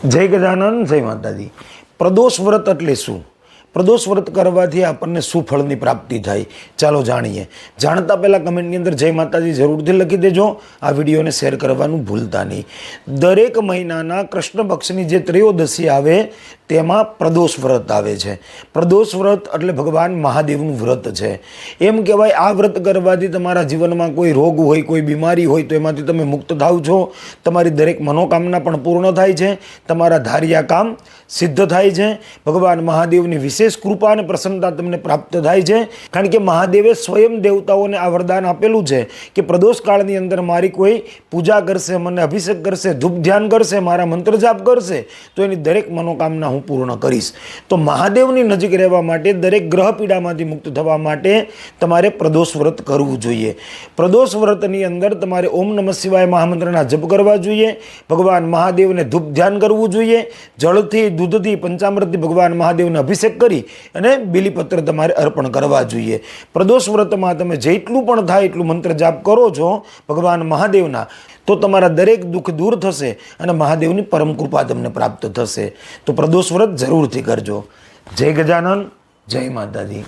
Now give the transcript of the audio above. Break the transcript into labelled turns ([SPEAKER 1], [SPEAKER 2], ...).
[SPEAKER 1] જય ગજાનન, જય માતાજી। પ્રદોષ વ્રત એટલે શું? પ્રદોષ વ્રત કરવાથી આપણને શું ફળની પ્રાપ્તિ થાય, ચાલો જાણીએ। જાણતા પહેલાં કમેન્ટની અંદર જય માતાજી જરૂરથી લખી દેજો। આ વિડીયોને શેર કરવાનું ભૂલતા નહીં। દરેક મહિનાના કૃષ્ણ પક્ષની જે ત્રયોદશી આવે તેમાં પ્રદોષ વ્રત આવે છે। પ્રદોષ વ્રત એટલે ભગવાન મહાદેવનું વ્રત છે। એમ કહેવાય આ વ્રત કરવાથી તમારા જીવનમાં કોઈ રોગ હોય, કોઈ બીમારી હોય તો એમાંથી તમે મુક્ત થાવ છો। તમારી દરેક મનોકામના પણ પૂર્ણ થાય છે। તમારા ધાર્યા કામ સિદ્ધ થાય છે। ભગવાન મહાદેવની વિશેષ કૃપા અને પ્રસન્નતા તમને પ્રાપ્ત થાય છે। કારણ કે મહાદેવે સ્વયં દેવતાઓને આ વરદાન આપેલું છે કે પ્રદોષ કાળની અંદર મારી કોઈ પૂજા કરશે, મને અભિષેક કરશે, ધૂપ ધ્યાન કરશે, મારા મંત્ર જાપ કરશે તો એની દરેક મનોકામના હું પૂર્ણ કરીશ। તો મહાદેવની નજીક રહેવા માટે, દરેક ગ્રહ પીડામાંથી મુક્ત થવા માટે તમારે પ્રદોષ વ્રત કરવું જોઈએ। પ્રદોષ વ્રતની અંદર તમારે ઓમ નમઃ શિવાય મહામંત્રના જપ કરવા જોઈએ। ભગવાન મહાદેવને ધૂપ ધ્યાન કરવું જોઈએ। જળથી, દૂધથી, પંચામૃતથી ભગવાન મહાદેવને અભિષેક કરી અને બિલીપત્ર તમારે અર્પણ કરવા જોઈએ। પ્રદોષ વ્રતમાં તમે જેટલું પણ થાય એટલું મંત્ર જાપ કરો છો ભગવાન મહાદેવના, તો તમારા દરેક દુઃખ દૂર થશે અને મહાદેવની પરમ કૃપા તમને પ્રાપ્ત થશે। તો પ્રદોષ વ્રત જરૂરથી કરજો। જય ગજાનન, જય માતાજી।